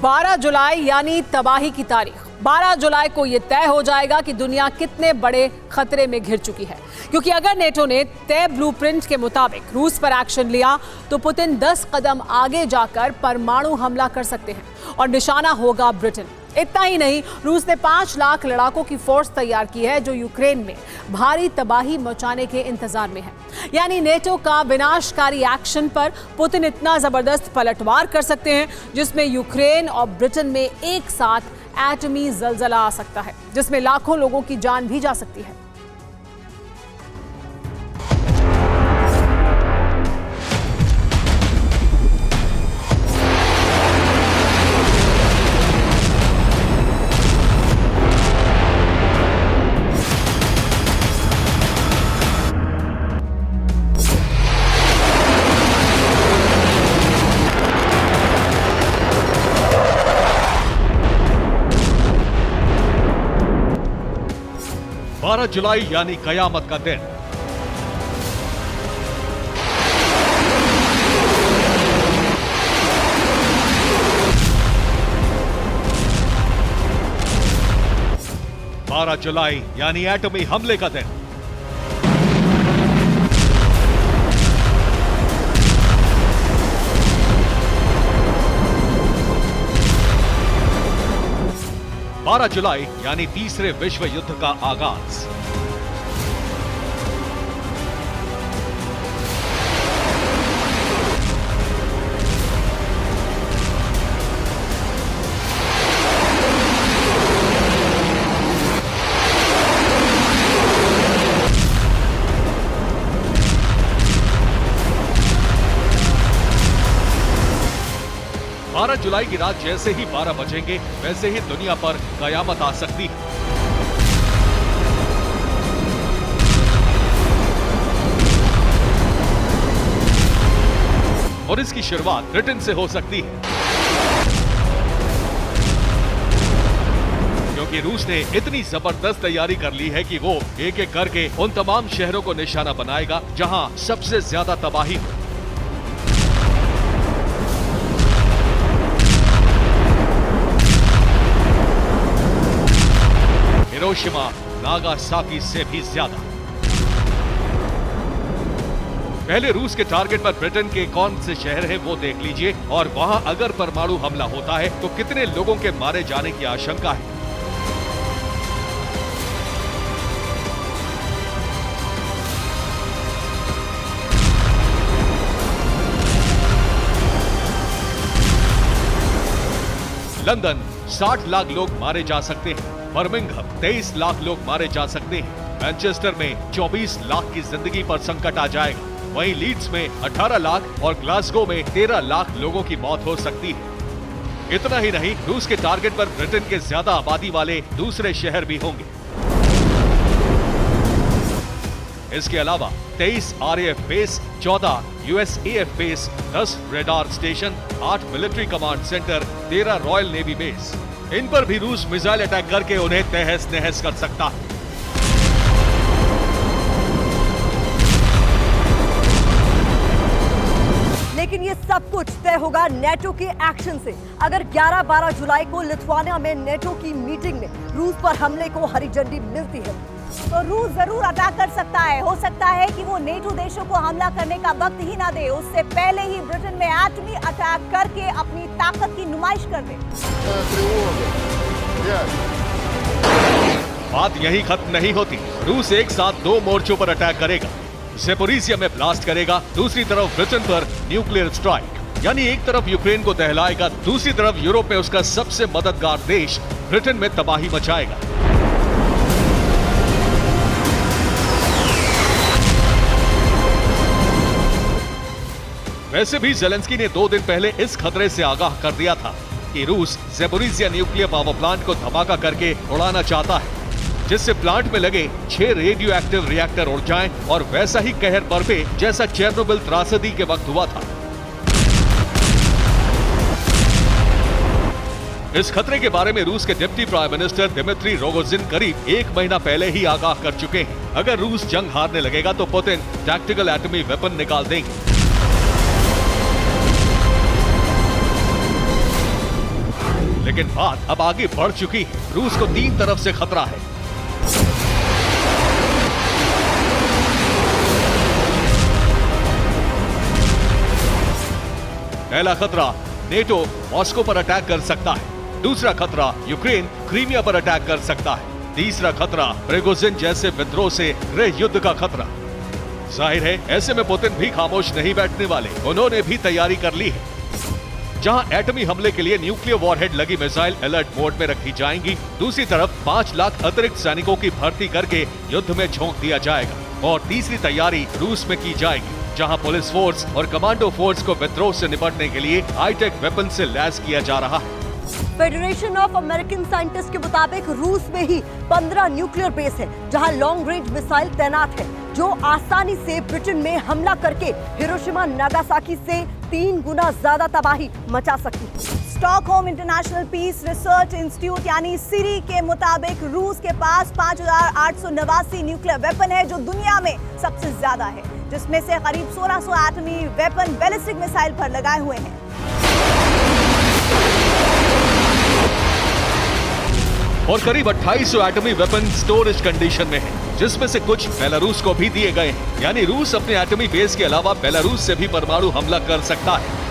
12 जुलाई यानी तबाही की तारीख। 12 जुलाई को यह तय हो जाएगा कि दुनिया कितने बड़े खतरे में घिर चुकी है, क्योंकि अगर नेटो ने तय ब्लूप्रिंट के मुताबिक रूस पर एक्शन लिया तो पुतिन 10 कदम आगे जाकर परमाणु हमला कर सकते हैं और निशाना होगा ब्रिटेन। इतना ही नहीं, रूस ने 5 लाख लड़ाकों की फोर्स तैयार की है जो यूक्रेन में भारी तबाही मचाने के इंतजार में है। यानी नेटो का विनाशकारी एक्शन पर पुतिन इतना जबरदस्त पलटवार कर सकते हैं जिसमें यूक्रेन और ब्रिटेन में एक साथ एटमी जलजला आ सकता है, जिसमें लाखों लोगों की जान भी जा सकती है। जुलाई यानी कयामत का दिन। जुलाई यानी एटमी हमले का दिन। 12 जुलाई यानी तीसरे विश्व युद्ध का आगाज। जुलाई की रात जैसे ही 12 बजेंगे वैसे ही दुनिया पर कयामत आ सकती है। और इसकी शुरुआत ब्रिटेन से हो सकती है, क्योंकि रूस ने इतनी जबरदस्त तैयारी कर ली है कि वो एक एक करके उन तमाम शहरों को निशाना बनाएगा जहां सबसे ज्यादा तबाही हो। हिरोशिमा, नागासाकी से भी ज्यादा। पहले रूस के टारगेट पर ब्रिटेन के कौन से शहर हैं वो देख लीजिए, और वहां अगर परमाणु हमला होता है तो कितने लोगों के मारे जाने की आशंका है। लंदन 60 लाख लोग मारे जा सकते हैं। बर्मिंघम 23 लाख लोग मारे जा सकते हैं। मैनचेस्टर में 24 लाख की जिंदगी पर संकट आ जाएगा। वहीं लीड्स में 18 लाख और ग्लासगो में 13 लाख लोगों की मौत हो सकती है। इतना ही नहीं, रूस के टारगेट पर ब्रिटेन के ज्यादा आबादी वाले दूसरे शहर भी होंगे। इसके अलावा 23 RAF base, 14 USAF base, 10 radar station, 8 military command centre, 13 royal navy base, इन पर भी रूस मिसाइल अटैक करके उन्हें तहस नहस कर सकता है। लेकिन ये सब कुछ तय होगा नेटो के एक्शन से। अगर 11-12 जुलाई को लिथुआनिया में नेटो की मीटिंग में रूस पर हमले को हरी झंडी मिलती है तो रूस जरूर अटैक कर सकता है। हो सकता है कि वो नेटो देशों को हमला करने का वक्त ही ना दे, उससे पहले ही ब्रिटेन में एटमी अटैक करके अपनी ताकत की नुमाइश कर दे। बात यही खत्म नहीं होती। रूस एक साथ 2 मोर्चों पर अटैक करेगा। ज़ेपोरिज़िया में ब्लास्ट करेगा, दूसरी तरफ ब्रिटेन पर न्यूक्लियर स्ट्राइक। यानी एक तरफ यूक्रेन को दहलाएगा, दूसरी तरफ यूरोप में उसका सबसे मददगार देश ब्रिटेन में तबाही मचाएगा। वैसे भी ज़ेलेंस्की ने 2 दिन पहले इस खतरे से आगाह कर दिया था कि रूस ज़ेपोरिज़िया न्यूक्लियर पावर प्लांट को धमाका करके उड़ाना चाहता है, जिससे प्लांट में लगे 6 रेडियो एक्टिव रिएक्टर उड़ जाएं और वैसा ही कहर बरपे जैसा चेरनोबिल त्रासदी के वक्त हुआ था। इस खतरे के बारे में रूस के deputy prime minister Dmitry Rogozin करीब 1 महीना पहले ही आगाह कर चुके हैं। अगर रूस जंग हारने लगेगा तो पुतिन टैक्टिकल एटमी वेपन निकाल देंगे। लेकिन बात अब आगे बढ़ चुकी है। रूस को 3 तरफ से खतरा है। पहला खतरा, नेटो मॉस्को पर अटैक कर सकता है। दूसरा खतरा, यूक्रेन क्रीमिया पर अटैक कर सकता है। तीसरा खतरा, प्रिगोजिन जैसे विद्रोह से गृह युद्ध का खतरा। जाहिर है ऐसे में पुतिन भी खामोश नहीं बैठने वाले। उन्होंने भी तैयारी कर ली है। जहां एटमी हमले के लिए न्यूक्लियर वॉरहेड लगी मिसाइल अलर्ट मोड में रखी जाएंगी, दूसरी तरफ 5 लाख अतिरिक्त सैनिकों की भर्ती करके युद्ध में झोंक दिया जाएगा। और तीसरी तैयारी रूस में की जाएगी, जहां पुलिस फोर्स और कमांडो फोर्स को विद्रोह से निपटने के लिए हाईटेक वेपन से लैस किया जा रहा है। फेडरेशन ऑफ अमेरिकन साइंटिस्ट के मुताबिक रूस में ही 15 न्यूक्लियर बेस है, जहां लॉन्ग रेंज मिसाइल तैनात है, जो आसानी से ब्रिटेन में हमला करके हिरोशिमा नागासाकी से 3 गुना ज्यादा तबाही मचा सकती है। Stockholm International Peace Research Institute यानी सीरी के मुताबिक रूस के पास 5,889 न्यूक्लियर वेपन है, जो दुनिया में सबसे ज्यादा है, जिसमें से करीब 1600 एटमी वेपन बैलिस्टिक मिसाइल पर लगाए हुए हैं। और करीब 2800 एटमी वेपन स्टोरेज कंडीशन में है, जिसमें से कुछ बेलारूस को भी दिए गए हैं। यानी रूस अपने एटमी बेस के अलावा बेलारूस से भी परमाणु हमला कर सकता है।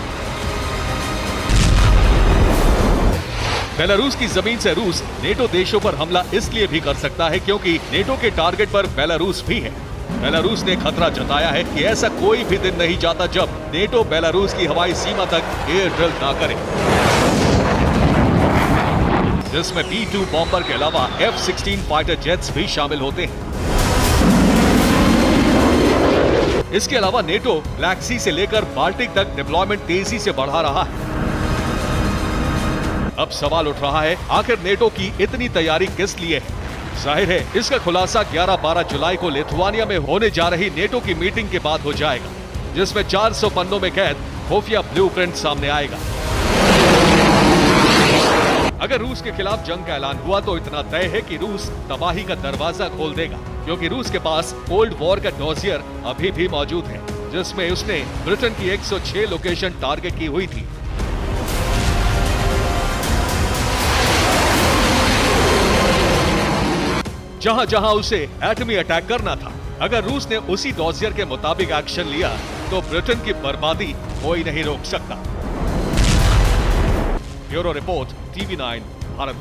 बेलारूस की जमीन से रूस नेटो देशों पर हमला इसलिए भी कर सकता है क्योंकि नेटो के टारगेट पर बेलारूस भी है। बेलारूस ने खतरा जताया है कि ऐसा कोई भी दिन नहीं जाता जब नेटो बेलारूस की हवाई सीमा तक एयर ड्रिल ना करे, जिसमें B-2 बॉम्बर के अलावा F-16 फाइटर जेट्स भी शामिल होते हैं। इसके अलावा नेटो ब्लैक सी से लेकर बाल्टिक तक डिप्लॉयमेंट तेजी से बढ़ा रहा है। अब सवाल उठ रहा है, आखिर नेटो की इतनी तैयारी किस लिए है? जाहिर है इसका खुलासा 11-12 जुलाई को लिथुआनिया में होने जा रही नेटो की मीटिंग के बाद हो जाएगा, जिसमें 400 पन्नों में कैद खुफिया ब्लूप्रिंट सामने आएगा। अगर रूस के खिलाफ जंग का ऐलान हुआ तो इतना तय है कि रूस तबाही का दरवाजा खोल देगा, क्योंकि रूस के पास कोल्ड वॉर का डॉजियर अभी भी मौजूद है, जिसमें उसने ब्रिटेन की 106 लोकेशन टारगेट की हुई थी। जहां जहां उसे एटमी अटैक करना था, अगर रूस ने उसी डॉजियर के मुताबिक एक्शन लिया तो ब्रिटेन की बर्बादी कोई नहीं रोक सकता। Bureau report, TV9 Bharat.